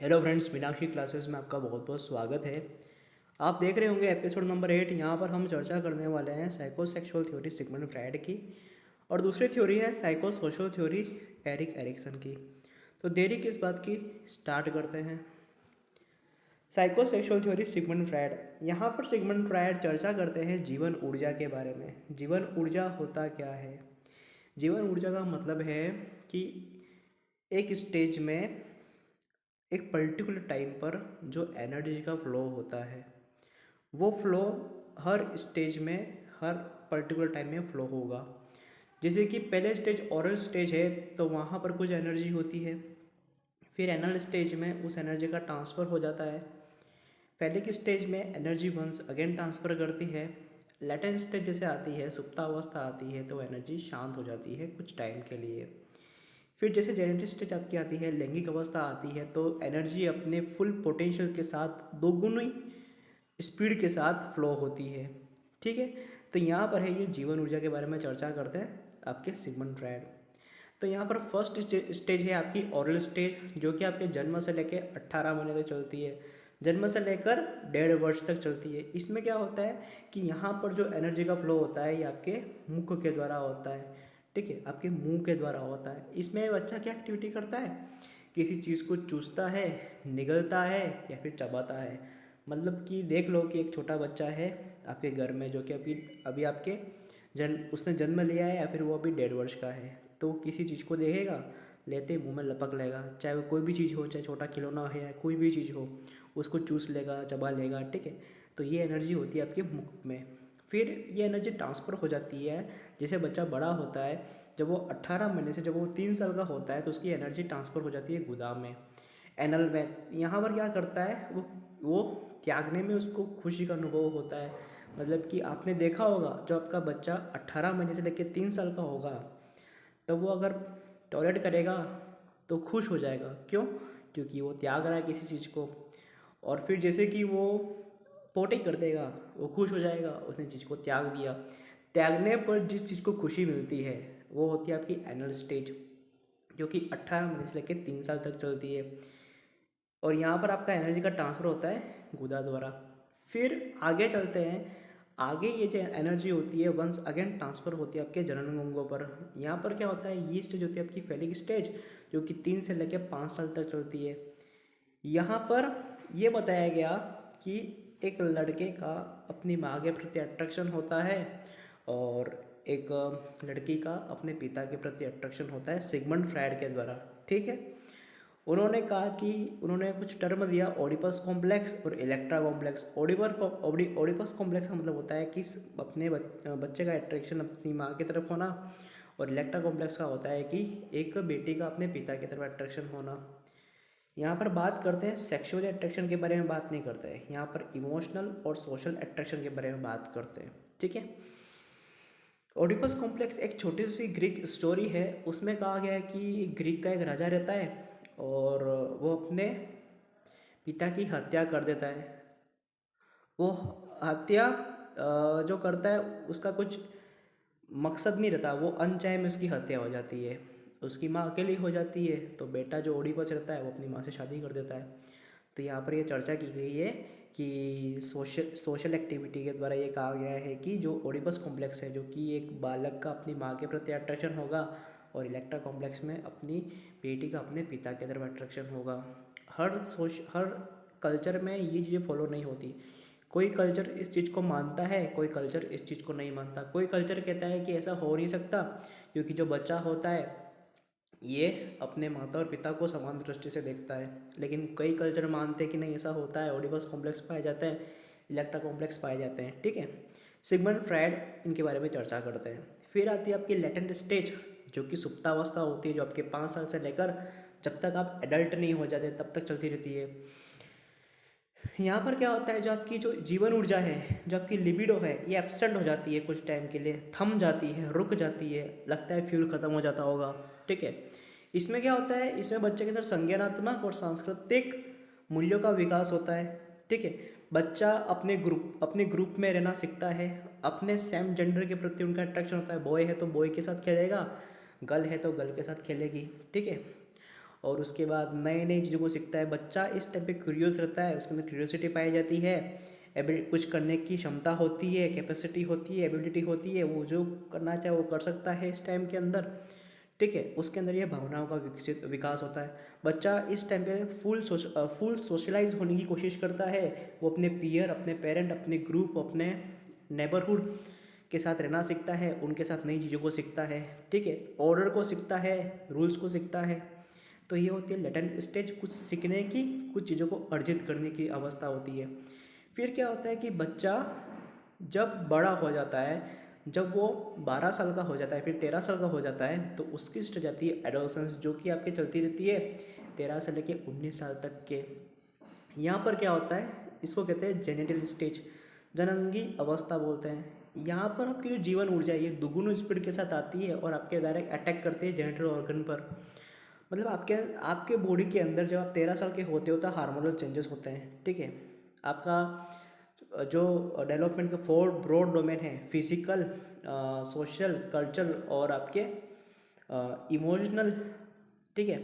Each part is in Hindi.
हेलो फ्रेंड्स, मीनाक्षी क्लासेस में आपका बहुत बहुत स्वागत है। आप देख रहे होंगे एपिसोड नंबर 8। यहाँ पर हम चर्चा करने वाले हैं साइकोसेक्सुअल थ्योरी सिगमंड फ्रायड की, और दूसरी थ्योरी है psycho social theory Erik Erikson की। तो देरी किस बात की, स्टार्ट करते हैं। Psychosexual theory Sigmund Freud. यहाँ पर सिगमंड फ्रायड चर्चा करते हैं जीवन ऊर्जा के बारे में। जीवन ऊर्जा होता क्या है? जीवन ऊर्जा का मतलब है कि एक स्टेज में, एक पर्टिकुलर टाइम पर जो एनर्जी का फ्लो होता है, वो फ्लो हर स्टेज में, हर पर्टिकुलर टाइम में फ्लो होगा। जैसे कि पहले स्टेज ओरल स्टेज है, तो वहाँ पर कुछ एनर्जी होती है। फिर एनल स्टेज में उस एनर्जी का ट्रांसफ़र हो जाता है। पहले की स्टेज में एनर्जी वंस अगेन ट्रांसफ़र करती है। लेटेंट स्टेज जैसे आती है, सुप्तावस्था आती है, तो एनर्जी शांत हो जाती है कुछ टाइम के लिए। फिर जैसे जेनेटिक स्टेज आपकी आती है, लैंगिक अवस्था आती है, तो एनर्जी अपने फुल पोटेंशियल के साथ दोगुनी स्पीड के साथ फ्लो होती है। ठीक है, तो यहाँ पर है ये जीवन ऊर्जा के बारे में चर्चा करते हैं आपके सिगमंड फ्रायड। तो यहाँ पर फर्स्ट स्टेज है आपकी ओरल स्टेज, जो कि आपके जन्म से लेकर 18 महीने तक चलती है। जन्म से लेकर 1.5 वर्ष तक चलती है। इसमें क्या होता है कि यहाँ पर जो एनर्जी का फ्लो होता है, ये आपके मुख के द्वारा होता है। ठीक है, आपके मुंह के द्वारा होता है। इसमें बच्चा क्या एक्टिविटी करता है, किसी चीज़ को चूसता है, निगलता है या फिर चबाता है। मतलब कि देख लो कि एक छोटा बच्चा है आपके घर में, जो कि अभी अभी आपके उसने जन्म लिया है, या फिर वो अभी 1.5 वर्ष का है, तो किसी चीज़ को देखेगा, लेते ही मुंह में लपक लेगा। चाहे वो कोई भी चीज़ हो, चाहे छोटा खिलौना है या कोई भी चीज़ हो, उसको चूस लेगा, चबा लेगा। ठीक है, तो ये एनर्जी होती है आपके मुख में। फिर ये एनर्जी ट्रांसफ़र हो जाती है। जैसे बच्चा बड़ा होता है, जब वो 18 महीने से, जब वो 3 साल का होता है, तो उसकी एनर्जी ट्रांसफ़र हो जाती है गुदा में, एनल में। यहाँ पर क्या करता है वो त्यागने में उसको खुशी का अनुभव होता है। मतलब कि आपने देखा होगा, जब आपका बच्चा 18 महीने से लेकर 3 साल का होगा, तब वो अगर टॉयलेट करेगा तो खुश हो जाएगा। क्यों? क्योंकि वो त्याग रहा है किसी चीज़ को। और फिर जैसे कि वो पोटी कर देगा, वो खुश हो जाएगा, उसने चीज़ को त्याग दिया। त्यागने पर जिस चीज़ को खुशी मिलती है, वो होती है आपकी एनल स्टेज, जो कि 18 महीने से लेकर 3 साल तक चलती है। और यहाँ पर आपका एनर्जी का ट्रांसफ़र होता है गुदा द्वारा। फिर आगे चलते हैं। आगे ये जो एनर्जी होती है वंस अगेन ट्रांसफ़र होती है आपके जनन अंगों पर। यहाँ पर क्या होता है, ये स्टेज होती है आपकी फेलिक स्टेज, जो कि 3 से लेकर 5 साल तक चलती है। यहाँ पर ये बताया गया कि एक लड़के का अपनी माँ के प्रति अट्रैक्शन होता है, और एक लड़की का अपने पिता के प्रति अट्रैक्शन होता है सिगमंड फ्रायड के द्वारा। ठीक है, उन्होंने कहा कि उन्होंने कुछ टर्म दिया, ओडिपस कॉम्प्लेक्स और इलेक्ट्रा कॉम्प्लेक्स। ओडिपस कॉम्प्लेक्स का मतलब होता है कि अपने बच्चे का अट्रैक्शन अपनी माँ की तरफ होना, और इलेक्ट्रा कॉम्प्लेक्स का होता है कि एक बेटी का अपने पिता की तरफ अट्रैक्शन होना। यहाँ पर बात करते हैं सेक्सुअल अट्रैक्शन के बारे में, बात नहीं करते हैं। यहाँ पर इमोशनल और सोशल अट्रैक्शन के बारे में बात करते हैं। ठीक है, ओडिपस कॉम्प्लेक्स एक छोटी सी ग्रीक स्टोरी है। उसमें कहा गया है कि ग्रीक का एक राजा रहता है, और वो अपने पिता की हत्या कर देता है। वो हत्या जो करता है, उसका कुछ मकसद नहीं रहता, वो अनचाहे में उसकी हत्या हो जाती है। उसकी माँ अकेली हो जाती है, तो बेटा जो ओडिपस रहता है वो अपनी माँ से शादी कर देता है। तो यहाँ पर ये चर्चा की गई है कि सोशल एक्टिविटी के द्वारा ये कहा गया है कि जो ओडिपस कॉम्प्लेक्स है, जो कि एक बालक का अपनी माँ के प्रति अट्रैक्शन होगा, और इलेक्ट्रा कॉम्प्लेक्स में अपनी बेटी का अपने पिता की तरफ अट्रैक्शन होगा। हर कल्चर में ये चीज़ें फॉलो नहीं होती। कोई कल्चर इस चीज़ को मानता है, कोई कल्चर इस चीज़ को नहीं मानता। कोई कल्चर कहता है कि ऐसा हो नहीं सकता, क्योंकि जो बच्चा होता है ये अपने माता और पिता को समान दृष्टि से देखता है। लेकिन कई कल्चर मानते हैं कि नहीं, ऐसा होता है, ओडिपस कॉम्प्लेक्स पाए जाते हैं, इलेक्ट्रा कॉम्प्लेक्स पाए जाते हैं। ठीक है, सिगमंड फ्रायड इनके बारे में चर्चा करते हैं। फिर आती है आपकी लेटेंट स्टेज, जो कि सुप्तावस्था होती है, जो आपके 5 साल से लेकर जब तक आप एडल्ट नहीं हो जाते तब तक चलती रहती है। यहाँ पर क्या होता है, जो आपकी जो जीवन ऊर्जा है, जो आपकी लिबिडो है, ये एब्सेंट हो जाती है कुछ टाइम के लिए, थम जाती है, रुक जाती है, लगता है फ्यूल ख़त्म हो जाता होगा। ठीक है, इसमें क्या होता है, इसमें बच्चे के अंदर संज्ञानात्मक और सांस्कृतिक मूल्यों का विकास होता है। ठीक है, बच्चा अपने ग्रुप में रहना सीखता है, अपने सेम जेंडर के प्रति उनका अट्रैक्शन होता है। बॉय है तो बॉय के साथ खेलेगा, गर्ल है तो गर्ल के साथ खेलेगी। ठीक है, और उसके बाद नए नई चीज़ों को सीखता है। बच्चा इस टाइप पे क्यूरियस रहता है, उसके अंदर क्यूरियोसिटी पाई जाती है, कुछ करने की क्षमता होती है, कैपेसिटी होती है, एबिलिटी होती है, वो जो करना चाहे वो कर सकता है इस टाइम के अंदर। ठीक है, उसके अंदर ये भावनाओं का विकास होता है। बच्चा इस टाइम पे फुल सोशलाइज होने की कोशिश करता है। वो अपने पीयर, अपने पेरेंट, अपने ग्रुप, अपने नेबरहुड के साथ रहना सीखता है, उनके साथ नई चीज़ों को सीखता है। ठीक है, ऑर्डर को सीखता है, रूल्स को सीखता है। तो ये होती है लेटेंट स्टेज, कुछ सीखने की, कुछ चीज़ों को अर्जित करने की अवस्था होती है। फिर क्या होता है कि बच्चा जब बड़ा हो जाता है, जब वो 12 साल का हो जाता है, फिर 13 साल का हो जाता है, तो उसकी स्टेज आती है एडोलसेंस, जो कि आपके चलती रहती है 13 से लेके 19 साल तक के। यहाँ पर क्या होता है, इसको कहते हैं जेनिटल स्टेज, जनंगी अवस्था बोलते हैं। यहाँ पर आपकी जो जीवन ऊर्जा है ये दुगुनी स्पीड के साथ आती है और आपके डायरेक्ट अटैक करते हैं जेनिटल ऑर्गन पर। मतलब आपके आपके बॉडी के अंदर जब आप 13 साल के होते हो तो हार्मोनल चेंजेस होते हैं। ठीक है, आपका जो डेवलपमेंट के 4 ब्रॉड डोमेन है, फिजिकल, सोशल, कल्चरल और आपके इमोशनल, ठीक है,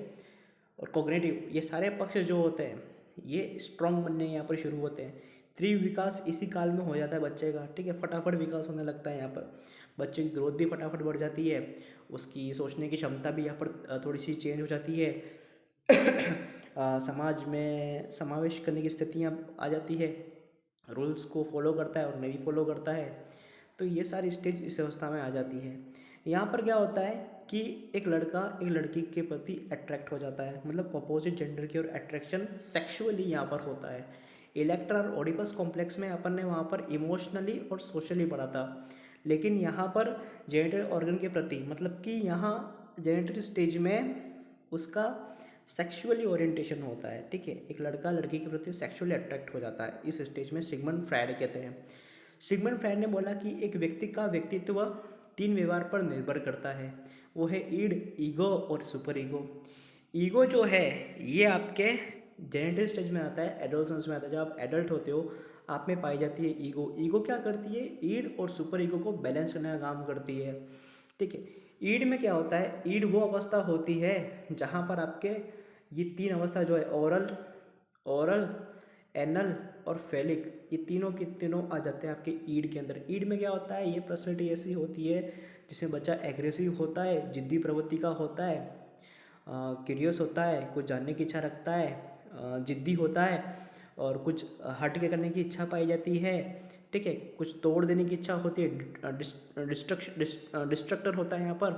और कॉग्निटिव, ये सारे पक्ष जो होते हैं ये स्ट्रॉन्ग बनने यहाँ पर शुरू होते हैं। तीव्र विकास इसी काल में हो जाता है बच्चे का। ठीक है, फटाफट विकास होने लगता है यहाँ पर, बच्चे की ग्रोथ भी फटाफट बढ़ जाती है, उसकी सोचने की क्षमता भी यहाँ पर थोड़ी सी चेंज हो जाती है। समाज में समावेश करने की स्थितियाँ आ जाती है, रूल्स को फॉलो करता है और नहीं फॉलो करता है। तो ये सारी स्टेज इस अवस्था में आ जाती है। यहाँ पर क्या होता है कि एक लड़का एक लड़की के प्रति अट्रैक्ट हो जाता है, मतलब अपोजिट जेंडर की ओर अट्रैक्शन सेक्सुअली यहाँ पर होता है। इलेक्ट्रा और ओडिपस कॉम्प्लेक्स में अपन ने वहाँ पर इमोशनली और सोशली पढ़ा था, लेकिन यहाँ पर जेनिटल ऑर्गन के प्रति, मतलब कि यहाँ जेनिटल स्टेज में उसका सेक्सुअली ओरिएंटेशन होता है। ठीक है, एक लड़का लड़की के प्रति सेक्सुअली अट्रैक्ट हो जाता है, इस स्टेज में सिगमंड फ्रायड कहते हैं। सिगमंड फ्रायड ने बोला कि एक व्यक्ति का व्यक्तित्व 3 व्यवहार पर निर्भर करता है, वो है ईड, ईगो और सुपर ईगो। ईगो जो है ये आपके जेनिटल स्टेज में आता है, एडोलसेंस में आता है। जब आप एडल्ट होते हो आप में पाई जाती है ईगो। ईगो क्या करती है, ईड और सुपर ईगो को बैलेंस करने का काम करती है। ठीक है, ईड में क्या होता है, ईड वो अवस्था होती है जहाँ पर आपके ये 3 अवस्था जो है, ओरल ओरल एनल और फेलिक, ये तीनों के तीनों आ जाते हैं आपके ईड के अंदर। ईड में क्या होता है, ये पर्सनैलिटी ऐसी होती है जिसमें बच्चा एग्रेसिव होता है, जिद्दी प्रवृत्ति का होता है, क्यूरियस होता है, कुछ जानने की इच्छा रखता है, जिद्दी होता है और कुछ हट के करने की इच्छा पाई जाती है। ठीक है, कुछ तोड़ देने की इच्छा होती है, डिस्ट्रक्टर होता है यहाँ पर।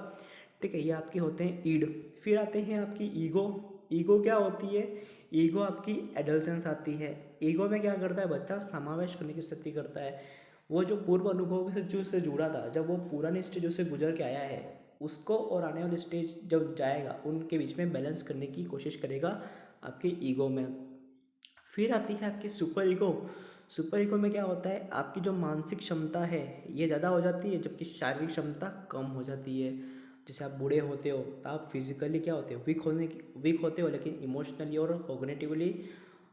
ठीक है, ये आपके होते हैं ईड। फिर आते हैं आपकी ईगो। ईगो क्या होती है, ईगो आपकी एडल्सेंस आती है। ईगो में क्या करता है, बच्चा समावेश करने की स्थिति करता है। वो जो पूर्व अनुभव से जो से जुड़ा था, जब वो पुरानी स्टेजों से गुजर के आया है, उसको और आने वाली स्टेज जब जाएगा उनके बीच में बैलेंस करने की कोशिश करेगा आपके ईगो में। फिर आती है आपकी सुपर ईगो। सुपर ईगो में क्या होता है, आपकी जो मानसिक क्षमता है ये ज़्यादा हो जाती है, जबकि शारीरिक क्षमता कम हो जाती है। जैसे आप बूढ़े होते हो तो आप फिजिकली क्या होते हो, वीक होते हो, लेकिन इमोशनली और कॉग्निटिवली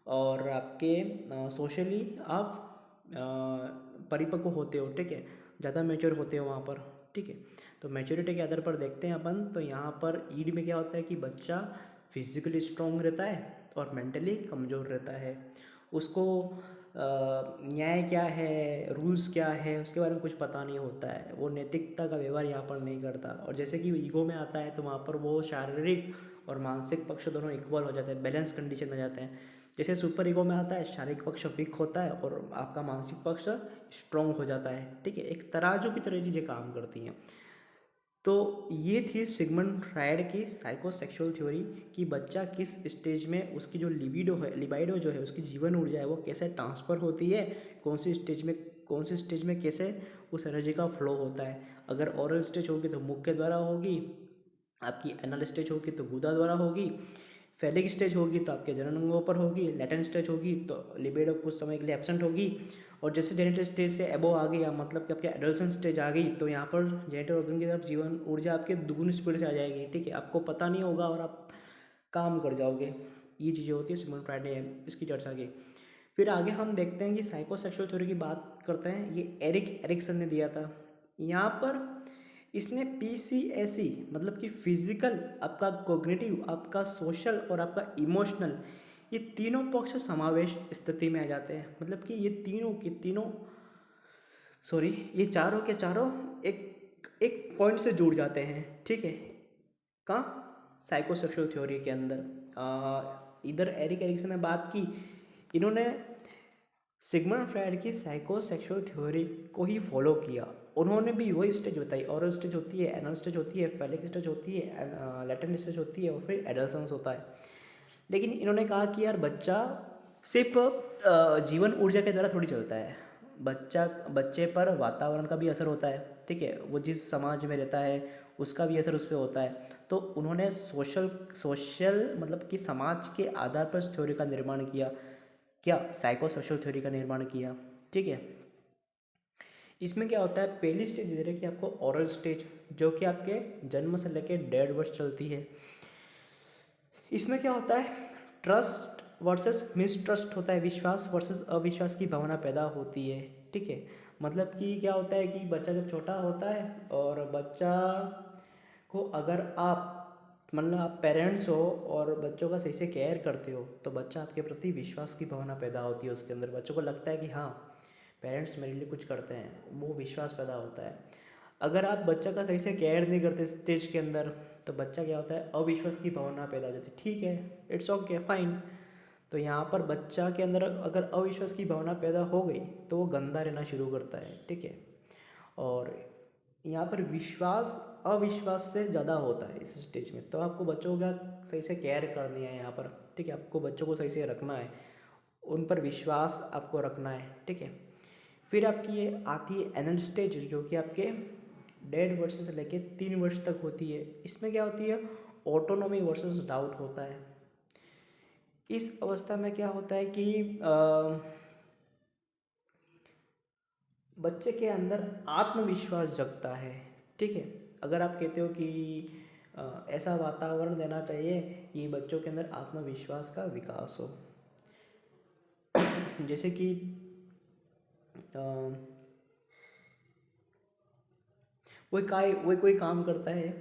और आपके सोशली आप परिपक्व होते हो। ठीक है, ज़्यादा मैच्योर होते हो वहाँ पर। ठीक है, तो मैच्योरिटी के आधार पर देखते हैं अपन, तो यहाँ पर ईड में क्या होता है कि बच्चा फिजिकली स्ट्रॉन्ग रहता है और मेंटली कमज़ोर रहता है। उसको न्याय क्या है, रूल्स क्या है, उसके बारे में कुछ पता नहीं होता है। वो नैतिकता का व्यवहार यहाँ पर नहीं करता। और जैसे कि ईगो में आता है तो वहाँ पर वो शारीरिक और मानसिक पक्ष दोनों इक्वल हो जाते हैं, बैलेंस कंडीशन में जाते हैं। जैसे सुपर ईगो में आता है, शारीरिक पक्ष वीक होता है और आपका मानसिक पक्ष स्ट्रॉन्ग हो जाता है। ठीक है, एक तराजू की तरह चीज़ें काम करती हैं। तो ये थी सिगमंड फ्रायड की साइकोसेक्सुअल थ्योरी कि बच्चा किस स्टेज में उसकी जो लिबाइडो जो है उसकी जीवन ऊर्जा है वो कैसे ट्रांसफ़र होती है, कौन सी स्टेज में कैसे उस एनर्जी का फ्लो होता है। अगर ओरल स्टेज होगी तो मुख के द्वारा होगी, आपकी एनल स्टेज होगी तो गुदा द्वारा होगी, फेलिक स्टेज होगी तो आपके जननांगों पर होगी, लैटेंट स्टेज होगी तो लिबिडो कुछ समय के लिए एब्सेंट होगी। और जैसे जेनिटल स्टेज से एबो आ गई, मतलब कि आपके एडोलसेंट स्टेज आ गई, तो यहाँ पर जेनिटल ऑर्गन की तरफ जीवन ऊर्जा आपके दुगुनी स्पीड से आ जाएगी। ठीक है, आपको पता नहीं होगा और आप काम कर जाओगे। ये चीज़ें होती है, सिगमंड फ्रायड ने इसकी चर्चा की। फिर आगे हम देखते हैं कि साइकोसेक्सुअल थ्योरी की बात करते हैं, ये एरिक एरिक्सन ने दिया था। यहाँ पर इसने PCSE मतलब कि फिजिकल, आपका कॉग्निटिव, आपका सोशल और आपका इमोशनल, ये तीनों पक्ष समावेश स्थिति में आ जाते हैं। मतलब कि ये तीनों के तीनों, सॉरी, ये चारों के चारों एक एक पॉइंट से जुड़ जाते हैं। ठीक है, कहाँ? साइकोसेक्सुअल थ्योरी के अंदर। इधर एरिक एरिक्सन ने बात की, इन्होंने सिगमंड फ्रायड की साइकोसेक्सुअल थ्योरी को ही फॉलो किया। उन्होंने भी वही स्टेज बताई, ओरल स्टेज होती है, एनल स्टेज होती है, फेलिक स्टेज होती है, लैटेंट स्टेज होती है और फिर एडोलसेंस होता है। लेकिन इन्होंने कहा कि यार बच्चा सिर्फ जीवन ऊर्जा के द्वारा थोड़ी चलता है, बच्चे पर वातावरण का भी असर होता है। ठीक है, वो जिस समाज में रहता है उसका भी असर उस पर होता है। तो उन्होंने सोशल सोशल मतलब कि समाज के आधार पर इस थ्योरी का निर्माण किया। क्या? साइकोसोशल थ्योरी का निर्माण किया। ठीक है, इसमें क्या होता है, पहली स्टेज दे रहे कि आपको ओरल स्टेज, जो कि आपके जन्म से लेकर 1.5 वर्ष चलती है। इसमें क्या होता है, ट्रस्ट वर्सेस मिसट्रस्ट होता है, विश्वास वर्सेस अविश्वास की भावना पैदा होती है। ठीक है, मतलब कि क्या होता है कि बच्चा जब छोटा होता है और बच्चा को अगर आप मतलब आप पेरेंट्स हो और बच्चों का सही से केयर करते हो तो बच्चा आपके प्रति विश्वास की भावना पैदा होती है उसके अंदर। बच्चों को लगता है कि हाँ, पेरेंट्स मेरे लिए कुछ करते हैं, वो विश्वास पैदा होता है। अगर आप बच्चा का सही से केयर नहीं करते स्टेज के अंदर तो बच्चा क्या होता है, अविश्वास की भावना पैदा हो जाती है। ठीक है, इट्स ओके, फाइन। तो यहाँ पर बच्चा के अंदर अगर अविश्वास की भावना पैदा हो गई तो वो गंदा रहना शुरू करता है। ठीक है, और यहाँ पर विश्वास अविश्वास से ज़्यादा होता है इस स्टेज में। तो आपको बच्चों का सही से केयर करनी है यहाँ पर। ठीक है, आपको बच्चों को सही से रखना है, उन पर विश्वास आपको रखना है। ठीक है, फिर आपकी ये आती है एनल स्टेज, जो कि आपके 1.5 वर्ष से लेके 3 वर्ष तक होती है। इसमें क्या होती है, ऑटोनॉमी वर्सेस डाउट होता है। इस अवस्था में क्या होता है कि बच्चे के अंदर आत्मविश्वास जगता है। ठीक है, अगर आप कहते हो कि ऐसा वातावरण देना चाहिए कि बच्चों के अंदर आत्मविश्वास का विकास हो, जैसे कि वो कोई काम करता है,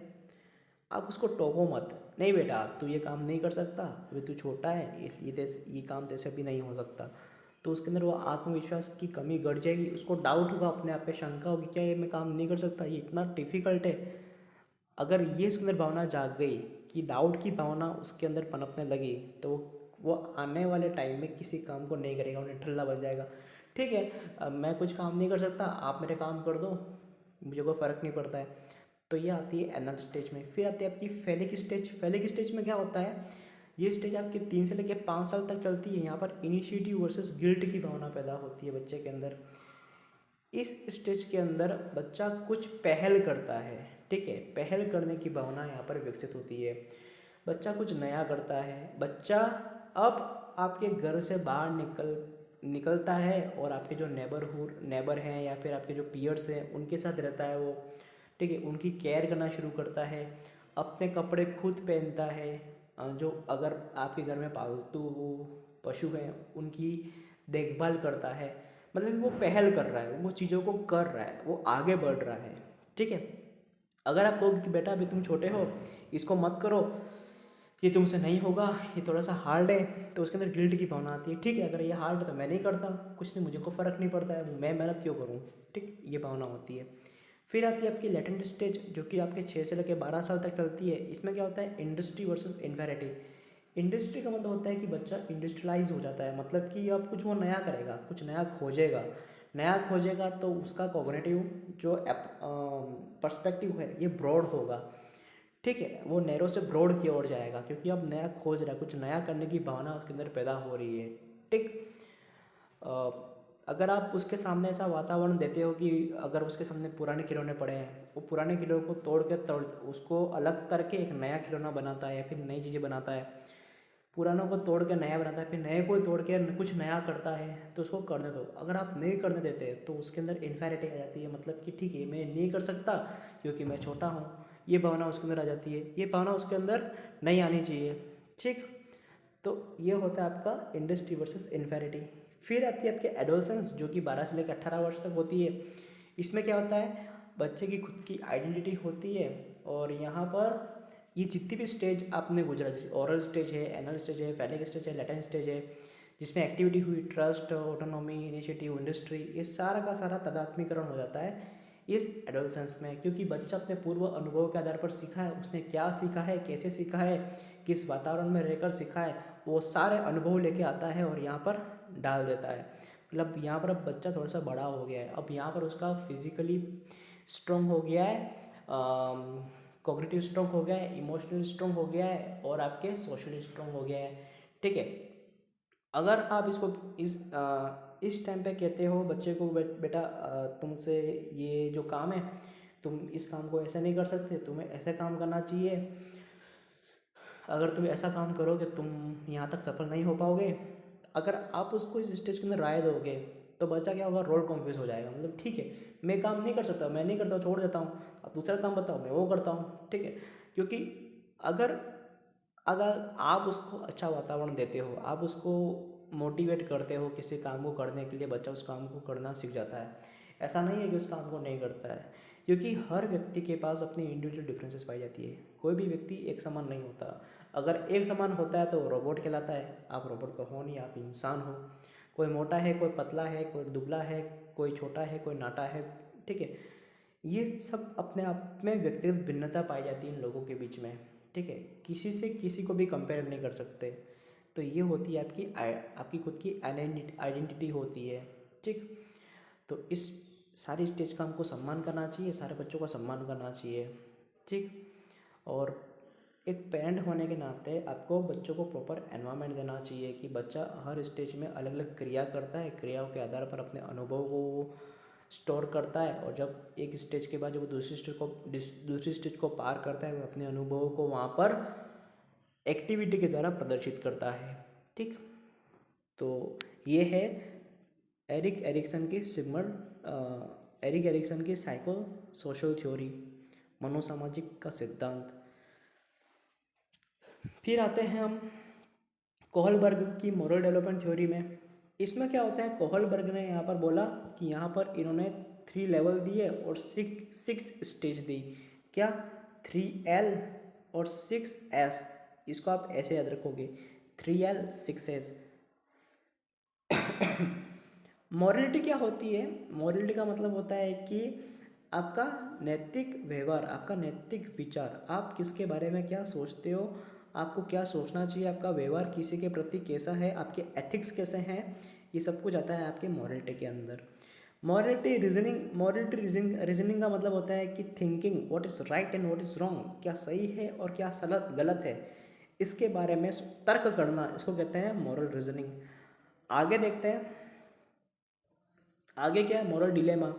आप उसको टोको मत, नहीं बेटा तू ये काम नहीं कर सकता, अभी तू छोटा है इसलिए ये काम तेरे से भी नहीं हो सकता। तो उसके अंदर वो आत्मविश्वास की कमी घट जाएगी, उसको डाउट होगा, अपने आप पे शंका होगी, क्या ये मैं काम नहीं कर सकता, ये इतना डिफ़िकल्ट है। अगर ये उसके अंदर भावना जाग गई कि डाउट की भावना उसके अंदर पनपने लगी तो वो आने वाले टाइम में किसी काम को नहीं करेगा, उन्हें ठल्ला बन जाएगा। ठीक है, अब मैं कुछ काम नहीं कर सकता, आप मेरे काम कर दो, मुझे कोई फ़र्क नहीं पड़ता है। तो ये आती है एनल स्टेज में। फिर आती है आपकी फेलिक स्टेज। फेलिक स्टेज में क्या होता है, ये स्टेज आपके 3 से लेकर 5 साल तक चलती है। यहाँ पर इनिशिएटिव वर्सेस गिल्ट की भावना पैदा होती है बच्चे के अंदर। इस स्टेज के अंदर बच्चा कुछ पहल करता है। ठीक है, पहल करने की भावना यहाँ पर विकसित होती है। बच्चा कुछ नया करता है, बच्चा अब आपके घर से बाहर निकलता है और आपके जो नेबर हैं या फिर आपके जो पीयर्स हैं उनके साथ रहता है वो। ठीक है, उनकी केयर करना शुरू करता है, अपने कपड़े खुद पहनता है। जो अगर आपके घर में पालतू पशु हैं उनकी देखभाल करता है। मतलब वो पहल कर रहा है, वो चीज़ों को कर रहा है, वो आगे बढ़ रहा है। ठीक है, अगर आप कहोगे कि बेटा अभी तुम छोटे हो, इसको मत करो, ये तुमसे नहीं होगा, ये थोड़ा सा हार्ड है, तो उसके अंदर गिल्ट की भावना आती है। ठीक है, अगर ये हार्ड है तो मैं नहीं करता, कुछ नहीं, मुझे को फ़र्क नहीं पड़ता है, मैं मेहनत क्यों करूँ। ठीक, ये भावना होती है। फिर आती है आपकी लेटेंट स्टेज, जो कि आपके 6 से लेकर 12 साल तक चलती है। इसमें क्या होता है, इंडस्ट्री वर्सेस इन्फेरिटी। इंडस्ट्री का मतलब होता है कि बच्चा इंडस्ट्रियलाइज हो जाता है, मतलब कि अब कुछ वो नया करेगा, कुछ नया खोजेगा। नया खोजेगा तो उसका कॉग्निटिव जो पर्सपेक्टिव है ये ब्रॉड होगा। ठीक है, वो नैरो से ब्रॉड की ओर जाएगा क्योंकि अब नया खोज रहा है, कुछ नया करने की भावना उसके अंदर पैदा हो रही है। ठीक, अ, अगर आप उसके सामने ऐसा वातावरण देते हो कि अगर उसके सामने पुराने खिलौने पड़े हैं, वो पुराने खिलौने को तोड़ उसको अलग करके एक नया खिलौना बनाता है या फिर नई चीज़ें बनाता है, पुरानों को तोड़ के नया बनाता है, फिर नए को तोड़ के कुछ नया करता है, तो उसको करने दो। अगर आप नहीं करने देते तो उसके अंदर इन्फेरिटी आ जाती है, मतलब कि ठीक है मैं नहीं कर सकता क्योंकि मैं छोटा हूँ, ये भावना उसके अंदर आ जाती है। ये भावना उसके अंदर नहीं आनी चाहिए। ठीक, तो ये होता है आपका इंडस्ट्री वर्सेस इन्फेरिटी। फिर आती है आपके एडोलसेंस, जो कि 12 से लेकर 18 वर्ष तक होती है। इसमें क्या होता है, बच्चे की खुद की आइडेंटिटी होती है। और यहाँ पर ये जितनी भी स्टेज आपने गुजरा, जैसे ओरल स्टेज है, एनल स्टेज है, फैलिक स्टेज है, लैटेंट स्टेज है, जिसमें एक्टिविटी हुई, ट्रस्ट, ऑटोनॉमी, इनिशिएटिव, इंडस्ट्री, ये सारा का सारा तदात्मीकरण हो जाता है इस एडोलसेंस में। क्योंकि बच्चा अपने पूर्व अनुभव के आधार पर सीखा है, उसने क्या सीखा है, कैसे सीखा है, किस वातावरण में रहकर सीखा है, वो सारे अनुभव लेके आता है और यहाँ पर डाल देता है। मतलब यहाँ पर अब बच्चा थोड़ा सा बड़ा हो गया है, अब यहाँ पर उसका फिजिकली स्ट्रॉन्ग हो गया है, कॉग्निटिव स्ट्रॉन्ग हो गया है, इमोशनल स्ट्रॉन्ग हो गया है, और आपके सोशली स्ट्रॉन्ग हो गया है। ठीक है, अगर आप इसको इस टाइम पे कहते हो बच्चे को, बेटा तुमसे ये जो काम है, तुम इस काम को ऐसे नहीं कर सकते, तुम्हें ऐसे काम करना चाहिए, अगर तुम ऐसा काम करोगे तुम यहाँ तक सफल नहीं हो पाओगे, अगर आप उसको इस स्टेज के अंदर राय दोगे तो बच्चा क्या होगा, रोल कन्फ्यूज हो जाएगा। मतलब ठीक है, मैं काम नहीं कर सकता, मैं नहीं करता, छोड़ देता हूँ, अब दूसरा काम बताओ, मैं वो करता हूँ। ठीक है, क्योंकि अगर अगर आप उसको अच्छा वातावरण देते हो, आप उसको मोटिवेट करते हो किसी काम को करने के लिए, बच्चा उस काम को करना सीख जाता है। ऐसा नहीं है कि उस काम को नहीं करता है, क्योंकि हर व्यक्ति के पास अपनी इंडिविजुअल डिफरेंसेस पाई जाती है। कोई भी व्यक्ति एक समान नहीं होता। अगर एक समान होता है तो रोबोट कहलाता है। आप रोबोट तो हो नहीं, आप इंसान हो। कोई मोटा है, कोई पतला है, कोई दुबला है, कोई छोटा है, कोई नाटा है। ठीक है, ये सब अपने आप में व्यक्तिगत भिन्नता पाई जाती है इन लोगों के बीच में। ठीक है, किसी से किसी को भी कंपेयर नहीं कर सकते। तो ये होती है आपकी खुद की आइडेंटिटी होती है। ठीक, तो इस सारी स्टेज का हमको सम्मान करना चाहिए, सारे बच्चों का सम्मान करना चाहिए। ठीक, और एक पेरेंट होने के नाते आपको बच्चों को प्रॉपर एनवायरनमेंट देना चाहिए कि बच्चा हर स्टेज में अलग अलग क्रिया करता है, क्रियाओं के आधार पर अपने अनुभव को स्टोर करता है, और जब एक स्टेज के बाद जब वो दूसरी स्टेज को पार करता है, वो अपने अनुभवों को वहाँ पर एक्टिविटी के द्वारा प्रदर्शित करता है। ठीक, तो ये है एरिक एरिक्सन की साइको सोशल थ्योरी, मनोसामाजिक का सिद्धांत। फिर आते हैं हम कोहलबर्ग की मॉरल डेवलपमेंट थ्योरी में। इसमें क्या होता है, कोहलबर्ग ने यहाँ पर बोला कि यहाँ पर इन्होंने 3 लेवल दिए और 6 स्टेज दी। क्या, 3L और 6S। इसको आप ऐसे याद रखोगे, 3L 6S। मॉरलिटी क्या होती है? मॉरलिटी का मतलब होता है कि आपका नैतिक व्यवहार, आपका नैतिक विचार, आप किसके बारे में क्या सोचते हो, आपको क्या सोचना चाहिए, आपका व्यवहार किसी के प्रति कैसा है, आपके एथिक्स कैसे हैं, ये सब कुछ आता है आपके मॉरलिटी के अंदर। मॉरलिटी रीजनिंग का मतलब होता है कि thinking what is right and what is wrong, क्या सही है और क्या गलत है, इसके बारे में तर्क करना, इसको कहते हैं मॉरल रीजनिंग। आगे देखते हैं, आगे क्या है, मॉरल डिलेमा।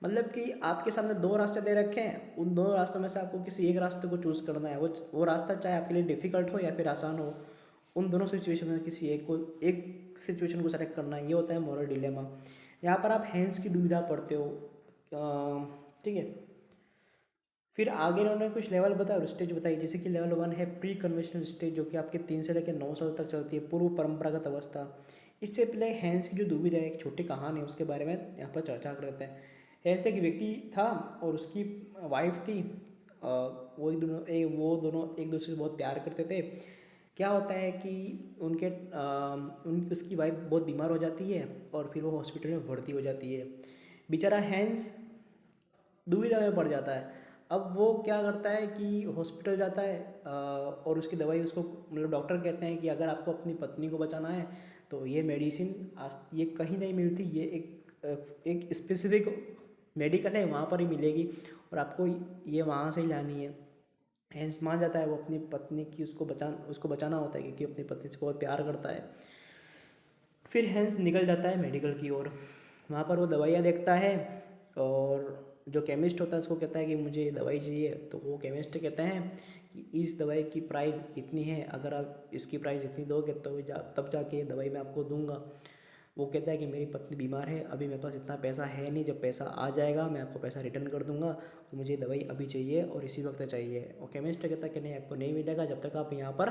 मतलब कि आपके सामने 2 रास्ते दे रखे हैं, उन 2 रास्तों में से आपको किसी एक रास्ते को चूज़ करना है। वो रास्ता चाहे आपके लिए डिफ़िकल्ट हो या फिर आसान हो, उन दोनों सिचुएशन में किसी एक सिचुएशन को सेलेक्ट करना है, ये होता है मॉरल डिलेमा। यहाँ पर आप हैंस की दुविधा पढ़ते हो। ठीक है, फिर आगे इन्होंने कुछ लेवल बताया और स्टेज बताई, जैसे कि लेवल 1 है प्री कन्वेंशनल स्टेज, जो कि आपके 3 से लेकर 9 साल तक चलती है, पूर्व परंपरागत अवस्था। इससे पहले हैंस की जो दुविधा है, एक छोटी कहानी है, उसके बारे में यहाँ पर चर्चा कर देते हैं। हैंस एक व्यक्ति था और उसकी वाइफ थी। वो दोनों एक दूसरे से बहुत प्यार करते थे। क्या होता है कि उसकी वाइफ बहुत बीमार हो जाती है और फिर वो हॉस्पिटल में भर्ती हो जाती है। बेचारा हैंस दुविधा में पड़ जाता है। अब वो क्या करता है कि हॉस्पिटल जाता है और उसकी दवाई उसको, मतलब डॉक्टर कहते हैं कि अगर आपको अपनी पत्नी को बचाना है तो ये मेडिसिन ये कहीं नहीं मिलती, ये एक स्पेसिफिक मेडिकल है, वहाँ पर ही मिलेगी और आपको ये वहाँ से ही लानी है। हैंस मान जाता है, वो अपनी पत्नी की उसको बचाना होता है क्योंकि अपनी पत्नी से बहुत प्यार करता है। फिर हैंस निकल जाता है मेडिकल की ओर। वहाँ पर वो दवाइयाँ देखता है और जो केमिस्ट होता है उसको कहता है कि मुझे दवाई चाहिए, तो वो केमिस्ट कहते हैं कि इस दवाई की प्राइस इतनी है, अगर आप इसकी प्राइस इतनी दोगे तो तब जाके ये दवाई मैं आपको दूंगा। वो कहता है कि मेरी पत्नी बीमार है, अभी मेरे पास इतना पैसा है नहीं, जब पैसा आ जाएगा मैं आपको पैसा रिटर्न कर दूंगा, तो मुझे दवाई अभी चाहिए और इसी वक्त चाहिए। और केमिस्ट कहता है कि नहीं, आपको नहीं मिलेगा जब तक आप यहाँ पर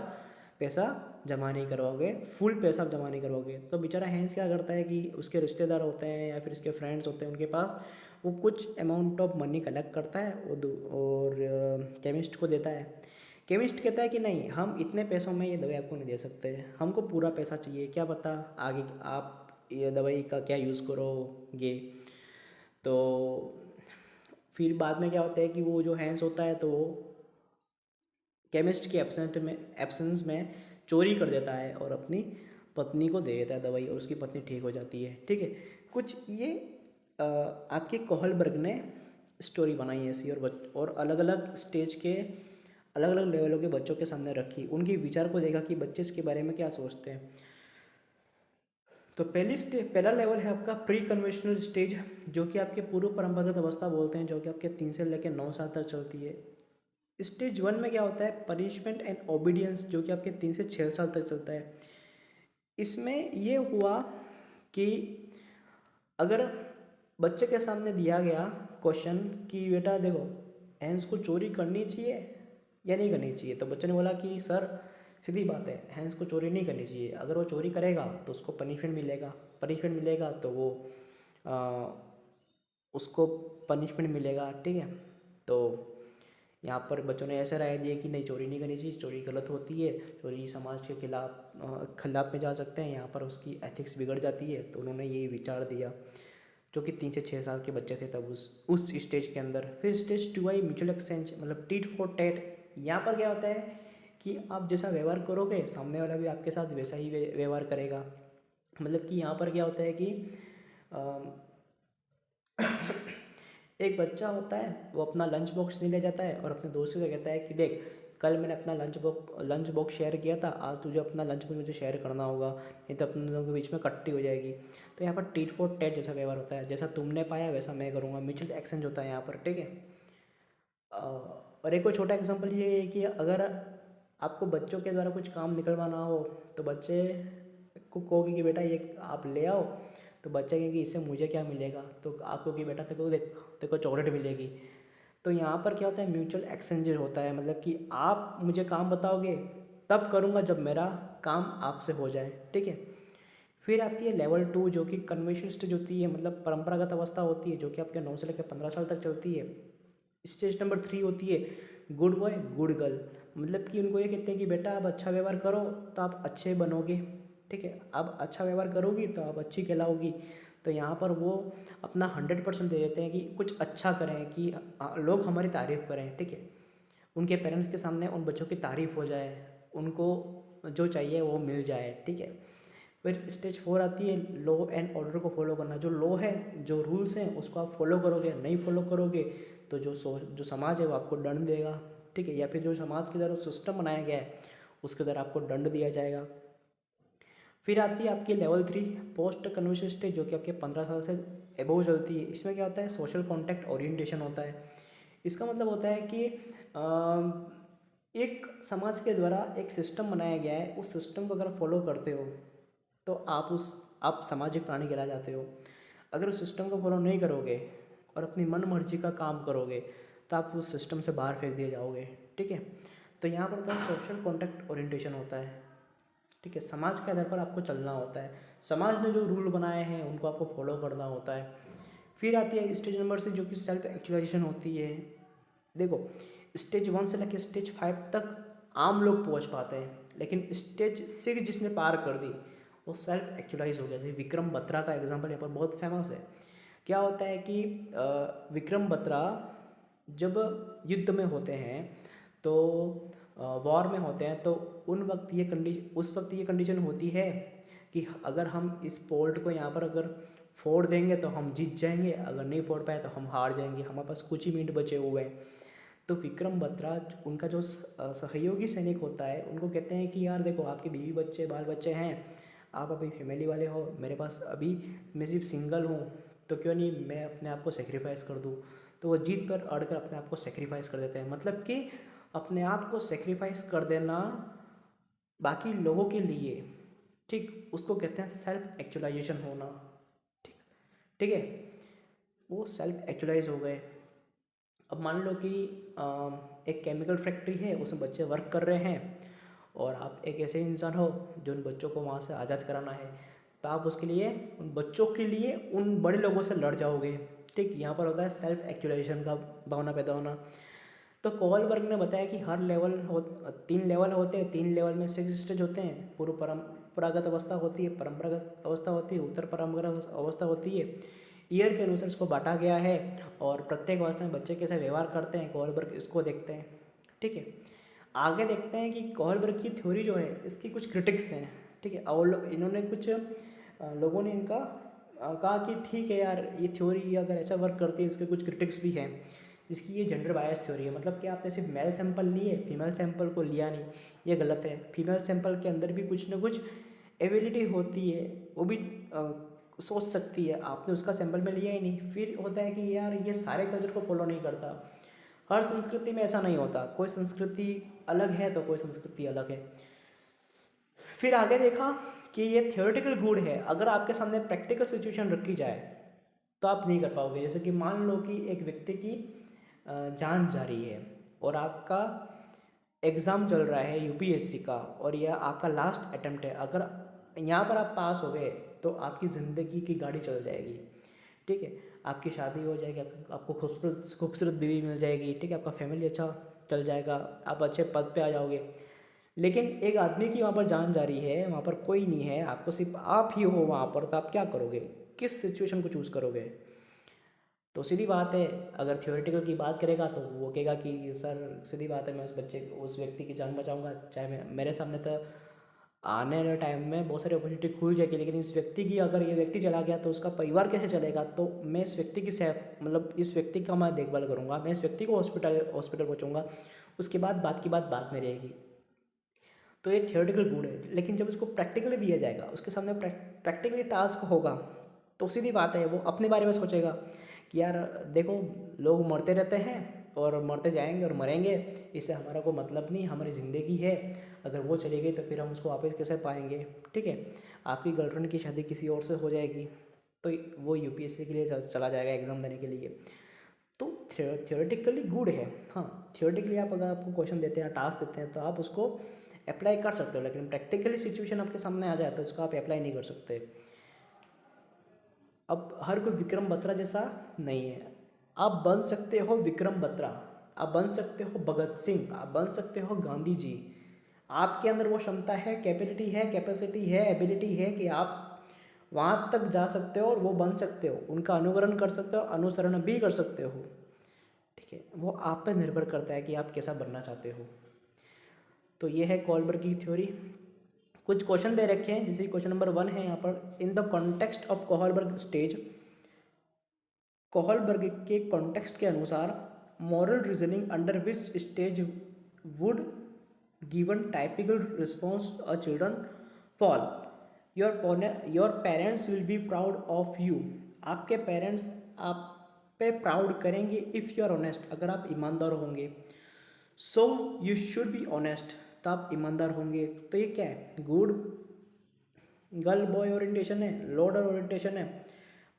पैसा जमा नहीं करवाओगे, फुल पैसा जमा नहीं करवाओगे। तो बेचारा हैंस क्या करता है कि उसके रिश्तेदार होते हैं या फिर उसके फ्रेंड्स होते हैं, उनके पास वो कुछ अमाउंट ऑफ मनी कलेक्ट करता है और केमिस्ट को देता है। केमिस्ट कहता है कि नहीं, हम इतने पैसों में ये दवाई आपको नहीं दे सकते, हमको पूरा पैसा चाहिए, क्या पता आगे आप ये दवाई का क्या यूज़ करोगे। तो फिर बाद में क्या होता है कि वो जो हैंस होता है तो वो केमिस्ट के एब्सेंस में चोरी कर देता है और अपनी पत्नी को दे देता है दवाई, और उसकी पत्नी ठीक हो जाती है। ठीक है, कुछ ये आपके कोहलबर्ग ने स्टोरी बनाई ऐसी, और अलग अलग स्टेज के अलग अलग लेवलों के बच्चों के सामने रखी, उनके विचार को देखा कि बच्चे इसके बारे में क्या सोचते हैं। तो पहला लेवल है आपका प्री कन्वेंशनल स्टेज, जो कि आपके पूर्व परंपरागत अवस्था बोलते हैं, जो कि आपके 3 से लेकर 9 साल तक चलती है। स्टेज 1 में क्या होता है, पनिशमेंट एंड ओबीडियंस, जो कि आपके 3 से 6 साल तक चलता है। इसमें ये हुआ कि अगर बच्चे के सामने दिया गया क्वेश्चन कि बेटा देखो, हैंस को चोरी करनी चाहिए या नहीं करनी चाहिए, तो बच्चे ने बोला कि सर सीधी बात है, हैंस को चोरी नहीं करनी चाहिए, अगर वो चोरी करेगा तो उसको पनिशमेंट मिलेगा तो वो उसको पनिशमेंट मिलेगा। ठीक है, तो यहाँ पर बच्चों ने ऐसे राय दिए कि नहीं, चोरी नहीं करनी चाहिए, चोरी गलत होती है, चोरी समाज के खिलाफ में जा सकते हैं, यहाँ पर उसकी एथिक्स बिगड़ जाती है। तो उन्होंने यही विचार दिया, जो कि 3 से 6 साल के बच्चे थे तब उस स्टेज के अंदर। फिर स्टेज 2 आई म्यूचुअल एक्सचेंज, मतलब टीट फॉर टैट। यहाँ पर क्या होता है कि आप जैसा व्यवहार करोगे, सामने वाला भी आपके साथ वैसा ही व्यवहार करेगा। मतलब कि यहाँ पर क्या होता है कि एक बच्चा होता है, वो अपना लंच बॉक्स नहीं ले जाता है और अपने दोस्त से कहता है कि देख, कल मैंने अपना लंच बॉक्स शेयर किया था, आज तुझे अपना लंच बॉक्स मुझे शेयर करना होगा, नहीं तो अपने दोनों के बीच में कट्टी हो जाएगी। तो यहाँ पर टीट फॉर टैट जैसा व्यवहार होता है, जैसा तुमने पाया वैसा मैं करूँगा, म्यूचुअल एक्सचेंज होता है यहाँ पर। ठीक है, और एक और छोटा एग्जांपल ये है कि अगर आपको बच्चों के द्वारा कुछ काम निकलवाना हो, तो बच्चे को कहोगे कि बेटा ये आप ले आओ, तो बच्चा कहेंगे इससे मुझे क्या मिलेगा, तो आपको कि बेटा तेरे को चॉकलेट मिलेगी। तो यहाँ पर क्या होता है, म्यूचुअल एक्सचेंज होता है, मतलब कि आप मुझे काम बताओगे तब करूँगा जब मेरा काम आपसे हो जाए। ठीक है, फिर आती है लेवल 2, जो कि कन्वेंशनल स्टेज होती है, मतलब परंपरागत अवस्था होती है, जो कि आपके 9 से लेकर 15 साल तक चलती है। स्टेज नंबर 3 होती है गुड बॉय गुड गर्ल, मतलब कि उनको ये कहते हैं कि बेटा आप अच्छा व्यवहार करो तो आप अच्छे बनोगे। ठीक है, आप अच्छा व्यवहार करोगी तो आप अच्छी कहलाओगी। तो यहाँ पर वो अपना 100% दे देते हैं कि कुछ अच्छा करें, कि लोग हमारी तारीफ़ करें। ठीक है, उनके पेरेंट्स के सामने उन बच्चों की तारीफ़ हो जाए, उनको जो चाहिए वो मिल जाए। ठीक है, फिर स्टेज 4 आती है लॉ एंड ऑर्डर को फॉलो करना। जो लॉ है, जो रूल्स हैं, उसको आप फॉलो करोगे, नहीं फॉलो करोगे तो जो समाज है वो आपको दंड देगा। ठीक है, या फिर जो समाज के द्वारा सिस्टम बनाया गया है उसके द्वारा आपको दंड दिया जाएगा। फिर आती है आपकी लेवल 3 पोस्ट कन्वर्शन स्टेज, जो कि आपके 15 साल से एबोव चलती है। इसमें क्या होता है, सोशल कॉन्टैक्ट ओरिएंटेशन होता है। इसका मतलब होता है कि एक समाज के द्वारा एक सिस्टम बनाया गया है, उस सिस्टम को अगर फॉलो करते हो तो आप सामाजिक प्राणी कहला जाते हो। अगर उस सिस्टम को फॉलो नहीं करोगे और अपनी मन मर्जी का काम करोगे तो आप उस सिस्टम से बाहर फेंक दिए जाओगे। ठीक है, तो यहाँ पर होता है सोशल कॉन्टैक्ट ओरिएंटेशन होता है। ठीक है, समाज के आधार पर आपको चलना होता है, समाज ने जो रूल बनाए हैं उनको आपको फॉलो करना होता है। फिर आती है स्टेज नंबर से, जो कि सेल्फ एक्चुअलाइजेशन होती है। देखो, स्टेज 1 से लेकर स्टेज 5 तक आम लोग पहुंच पाते हैं, लेकिन स्टेज 6 जिसने पार कर दी वो सेल्फ एक्चुअलाइज हो गया। जैसे विक्रम बत्रा का एग्जांपल यहाँ पर बहुत फेमस है। क्या होता है कि विक्रम बत्रा जब युद्ध में होते हैं, तो वॉर में होते हैं, तो उस वक्त ये कंडीशन होती है कि अगर हम इस पोर्ट को यहाँ पर अगर फोड़ देंगे तो हम जीत जाएंगे, अगर नहीं फोड़ पाए तो हम हार जाएंगे, हमारे पास कुछ ही मिनट बचे हुए हैं। तो विक्रम बत्रा, उनका जो सहयोगी सैनिक होता है, उनको कहते हैं कि यार देखो, आपके बीवी बच्चे बाल बच्चे हैं, आप अभी फैमिली वाले हो, मेरे पास अभी मैं सिर्फ सिंगल हूँ, तो क्यों नहीं मैं अपने आप को सेक्रीफाइस कर दूँ। तो वो जीत पर अड़कर अपने आप को सेक्रीफाइस कर देते हैं। मतलब कि अपने आप को सेक्रीफाइस कर देना बाकी लोगों के लिए, ठीक, उसको कहते हैं सेल्फ एक्चुअलाइजेशन होना। ठीक, ठीक है, वो सेल्फ एक्चुअलाइज हो गए। अब मान लो कि एक केमिकल फैक्ट्री है, उसमें बच्चे वर्क कर रहे हैं, और आप एक ऐसे इंसान हो जो उन बच्चों को वहाँ से आज़ाद कराना है, तो आप उसके लिए, उन बच्चों के लिए उन बड़े लोगों से लड़ जाओगे। ठीक, यहाँ पर होता है सेल्फ एक्चुअलाइजेशन का भावना पैदा होना। तो कोहलबर्ग ने बताया कि हर लेवल 3 लेवल होते हैं, 3 लेवल में 6 स्टेज होते हैं। पूर्व परंपरागत अवस्था होती है, परंपरागत अवस्था होती है, उत्तर परंपरागत अवस्था होती है। ईयर के अनुसार इसको बांटा गया है और प्रत्येक अवस्था में बच्चे कैसे व्यवहार करते हैं कोहलबर्ग इसको देखते हैं। ठीक है, आगे देखते हैं कि कोहलबर्ग की थ्योरी जो है इसकी कुछ क्रिटिक्स हैं। ठीक है, और इन्होंने कुछ लोगों ने इनका कहा कि ठीक है यार, ये थ्योरी अगर ऐसा वर्क करती है, इसके कुछ क्रिटिक्स भी हैं। जिसकी ये जेंडर बायस थ्योरी है, मतलब कि आपने सिर्फ मेल सैंपल लिए, फीमेल सैंपल को लिया नहीं, ये गलत है। फीमेल सैंपल के अंदर भी कुछ ना कुछ एबिलिटी होती है, वो भी सोच सकती है, आपने उसका सैंपल में लिया ही नहीं। फिर होता है कि यार ये सारे कल्चर को फॉलो नहीं करता, हर संस्कृति में ऐसा नहीं होता, कोई संस्कृति अलग है तो कोई संस्कृति अलग है। फिर आगे देखा कि ये थियोरेटिकल गुड है, अगर आपके सामने प्रैक्टिकल सिचुएशन रखी जाए तो आप नहीं कर पाओगे। जैसे कि मान लो कि एक व्यक्ति की जान जा रही है और आपका एग्ज़ाम चल रहा है यूपीएससी का, और यह आपका लास्ट अटेम्प्ट है। अगर यहाँ पर आप पास हो गए तो आपकी ज़िंदगी की गाड़ी चल जाएगी। ठीक है, आपकी शादी हो जाएगी, आपको खूबसूरत खूबसूरत बीवी मिल जाएगी। ठीक है, आपका फैमिली अच्छा चल जाएगा, आप अच्छे पद पे आ जाओगे। लेकिन एक आदमी की वहाँ पर जान जा रही है, वहाँ पर कोई नहीं है, आपको सिर्फ आप ही हो वहाँ पर, तो आप क्या करोगे, किस सिचुएशन को चूज़ करोगे? तो सीधी बात है, अगर थियोरेटिकल की बात करेगा तो वो कहेगा कि सर सीधी बात है, मैं उस व्यक्ति की जान बचाऊंगा, चाहे मेरे सामने तो आने वाले टाइम में बहुत सारी अपॉर्चुनिटी खुल जाएगी, लेकिन इस व्यक्ति की, अगर ये व्यक्ति चला गया तो उसका परिवार कैसे चलेगा? तो मैं इस व्यक्ति की सेफ मतलब इस व्यक्ति का मैं देखभाल करूँगा, मैं इस व्यक्ति को हॉस्पिटल पहुँचाऊँगा, उसके बाद बात की बात बाद में रहेगी। तो ये थियोरेटिकल गुड है, लेकिन जब उसको प्रैक्टिकली दिया जाएगा, उसके सामने प्रैक्टिकली टास्क होगा, तो सीधी बात है वो अपने बारे में सोचेगा कि यार देखो, लोग मरते रहते हैं और मरते जाएंगे और मरेंगे, इससे हमारा कोई मतलब नहीं, हमारी ज़िंदगी है, अगर वो चली गई तो फिर हम उसको वापस कैसे पाएंगे? ठीक है, आपकी गर्लफ्रेंड की शादी किसी और से हो जाएगी तो वो यूपीएससी के लिए चला जाएगा एग्ज़ाम देने के लिए। तो थियोरेटिकली गुड है, हाँ, थियोरेटिकली आप अगर आपको क्वेश्चन देते हैं, टास्क देते हैं, तो आप उसको अप्लाई कर सकते हो, लेकिन प्रैक्टिकली सिचुएशन आपके सामने आ जाए तो इसको आप अप्लाई नहीं कर सकते। अब हर कोई विक्रम बत्रा जैसा नहीं है, आप बन सकते हो विक्रम बत्रा, आप बन सकते हो भगत सिंह, आप बन सकते हो गांधी जी। आपके अंदर वो क्षमता है, कैपेसिटी है, एबिलिटी है कि आप वहाँ तक जा सकते हो और वो बन सकते हो, उनका अनुकरण कर सकते हो, अनुसरण भी कर सकते हो। ठीक है, वो आप पे निर्भर करता है कि आप कैसा बनना चाहते हो। तो ये है कोहलबर्ग की थ्योरी। कुछ क्वेश्चन दे रखे हैं, जैसे क्वेश्चन नंबर 1 है यहाँ पर, in the context of Kohlberg stage, Kohlberg के कॉन्टेक्स्ट के अनुसार moral reasoning under which stage would given typical response a children fall, your parents will be proud of you, आपके पेरेंट्स आप पे प्राउड करेंगे इफ़ यू आर ऑनेस्ट, अगर आप ईमानदार होंगे। So you should be honest, तो आप ईमानदार होंगे। तो ये क्या है? गुड गर्ल बॉय ओरिएंटेशन है, लोडर ओरिएंटेशन है,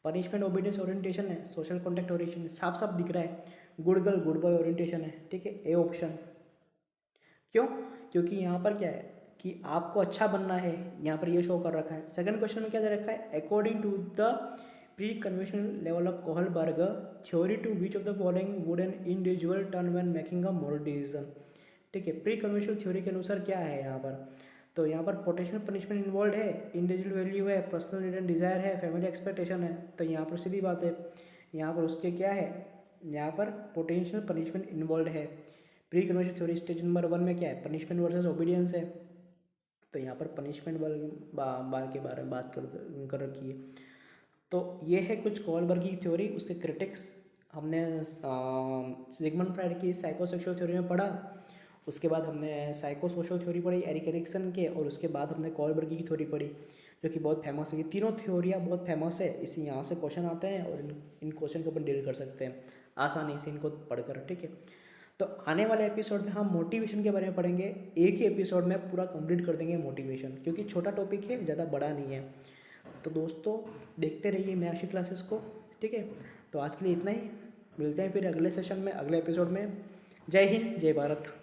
पनिशमेंट ओबीडियंस ओरिएंटेशन है, सोशल कॉन्टैक्ट ओरिएंटेशन, साफ साफ दिख रहा है good girl good boy orientation है। ठीक है, ए ऑप्शन। क्यों? क्योंकि यहाँ पर क्या है कि आपको अच्छा बनना है, यहाँ पर ये शो कर रखा है। सेकंड क्वेश्चन में क्या दे रखा है? According to the pre conventional level of Kohlberg theory, to which of the following would an individual turn when making a moral decision. ठीक है, प्री कन्वेंशनल थ्योरी के अनुसार क्या है यहाँ पर? तो यहाँ पर पोटेंशियल पनिशमेंट इन्वॉल्व है, इंडिविजुअल वैल्यू है, पर्सनल नीड एंड डिज़ायर है, फैमिली एक्सपेक्टेशन है। तो यहाँ पर सीधी बात है, यहाँ पर उसके क्या है, यहाँ पर पोटेंशियल पनिशमेंट इन्वॉल्व है। Pre conversion theory stage number 1 में क्या है? पनिशमेंट वर्सेस ओबीडियंस है। तो यहाँ पर पनिशमेंट बार के बारे में बात कर रखी है। तो ये है कुछ कोहलबर्ग की थ्योरी, उसके क्रिटिक्स हमने सिगमंड फ्राइड की साइकोसेक्सुअल थ्योरी में पढ़ा, उसके बाद हमने साइको सोशल थ्योरी पढ़ी एरिक एरिक्सन के, और उसके बाद हमने कोहलबर्ग की थ्योरी पढ़ी जो कि बहुत फेमस है। ये तीनों थ्योरियाँ बहुत फेमस है, इसी यहाँ से क्वेश्चन आते हैं और इन क्वेश्चन के ऊपर डील कर सकते हैं आसानी से इनको पढ़कर। ठीक है, तो आने वाले एपिसोड में हम मोटिवेशन के बारे में पढ़ेंगे, एक ही एपिसोड में पूरा कंप्लीट कर देंगे मोटिवेशन, क्योंकि छोटा टॉपिक है, ज़्यादा बड़ा नहीं है। तो दोस्तों देखते रहिए मीनाक्षी क्लासेस को। ठीक है, तो आज के लिए इतना ही, मिलते हैं फिर अगले सेशन में, अगले एपिसोड में। जय हिंद, जय भारत।